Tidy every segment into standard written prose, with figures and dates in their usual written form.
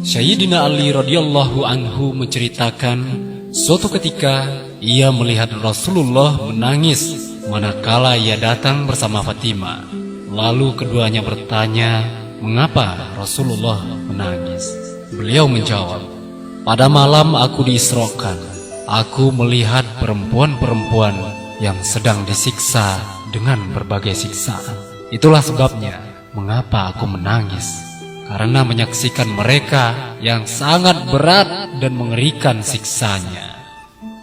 Sayyidina Ali radhiyallahu anhu menceritakan, suatu ketika ia melihat Rasulullah menangis manakala ia datang bersama Fatimah. Lalu keduanya bertanya, mengapa Rasulullah menangis? Beliau menjawab, pada malam aku diisrokan, aku melihat perempuan-perempuan yang sedang disiksa dengan berbagai siksaan. Itulah sebabnya mengapa aku menangis, karena menyaksikan mereka yang sangat berat dan mengerikan siksanya.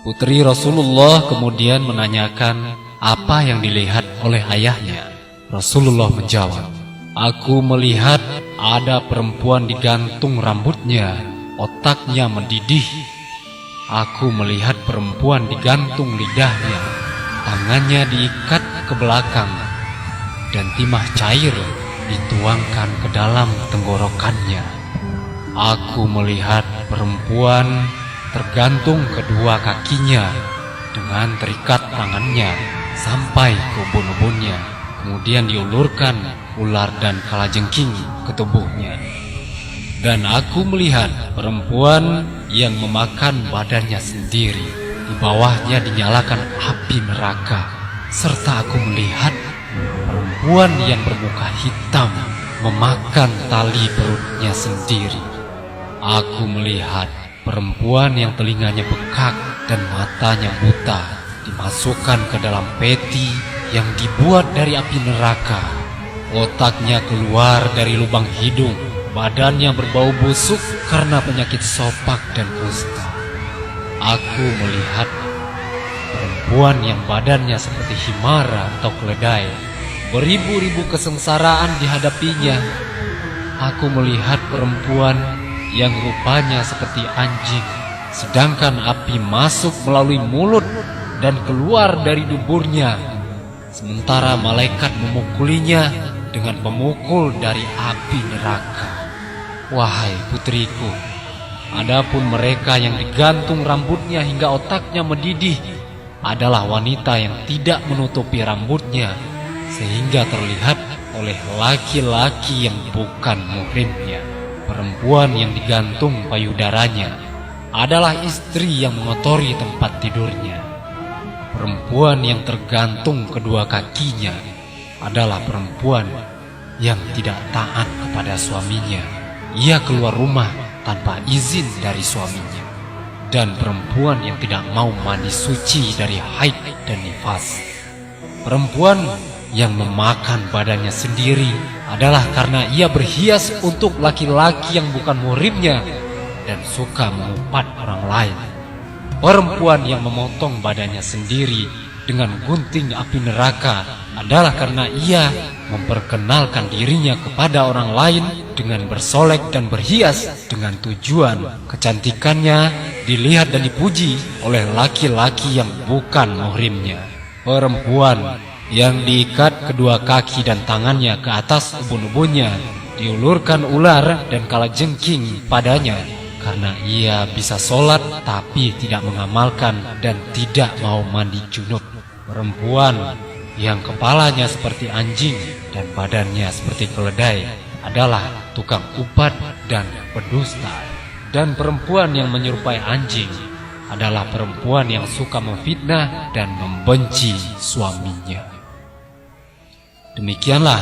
Putri Rasulullah kemudian menanyakan apa yang dilihat oleh ayahnya. Rasulullah menjawab, aku melihat ada perempuan digantung rambutnya, otaknya mendidih. Aku melihat perempuan digantung lidahnya, tangannya diikat ke belakang, dan timah cair dituangkan ke dalam tenggorokannya. Aku melihat perempuan tergantung kedua kakinya dengan terikat tangannya sampai ke ubun-ubunnya, kemudian diulurkan ular dan kalajengking ke tubuhnya. Dan aku melihat perempuan yang memakan badannya sendiri, di bawahnya dinyalakan api neraka. Serta aku melihat perempuan yang bermuka hitam memakan tali perutnya sendiri. Aku melihat perempuan yang telinganya bengkak dan matanya buta dimasukkan ke dalam peti yang dibuat dari api neraka. Otaknya keluar dari lubang hidung, badannya berbau busuk karena penyakit sopak dan kusta. Aku melihat perempuan yang badannya seperti himara atau keledai, beribu-ribu kesengsaraan dihadapinya. Aku melihat perempuan yang rupanya seperti anjing, sedangkan api masuk melalui mulut dan keluar dari duburnya, sementara malaikat memukulinya dengan pemukul dari api neraka. Wahai putriku, adapun mereka yang digantung rambutnya hingga otaknya mendidih adalah wanita yang tidak menutupi rambutnya sehingga terlihat oleh laki-laki yang bukan muhrimnya. Perempuan yang digantung payudaranya adalah istri yang mengotori tempat tidurnya. Perempuan yang tergantung kedua kakinya adalah perempuan yang tidak taat kepada suaminya. Ia keluar rumah tanpa izin dari suaminya. Dan perempuan yang tidak mau mandi suci dari haid dan nifas. Perempuan yang memakan badannya sendiri adalah karena ia berhias untuk laki-laki yang bukan muhrimnya dan suka mengupat orang lain. Perempuan yang memotong badannya sendiri dengan gunting api neraka adalah karena ia memperkenalkan dirinya kepada orang lain dengan bersolek dan berhias dengan tujuan kecantikannya dilihat dan dipuji oleh laki-laki yang bukan muhrimnya. Perempuan yang diikat kedua kaki dan tangannya ke atas ubun-ubunnya, diulurkan ular dan kalajengking padanya karena ia bisa sholat tapi tidak mengamalkan dan tidak mau mandi junub. Perempuan yang kepalanya seperti anjing dan badannya seperti keledai adalah tukang upat dan pendusta. Dan perempuan yang menyerupai anjing adalah perempuan yang suka memfitnah dan membenci suaminya. Demikianlah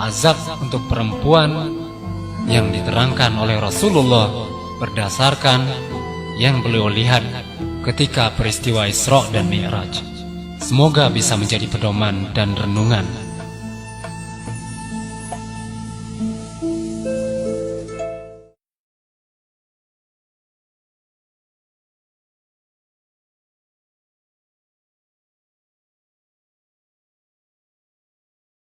azab untuk perempuan yang diterangkan oleh Rasulullah berdasarkan yang beliau lihat ketika peristiwa Isra dan Mi'raj. Semoga bisa menjadi pedoman dan renungan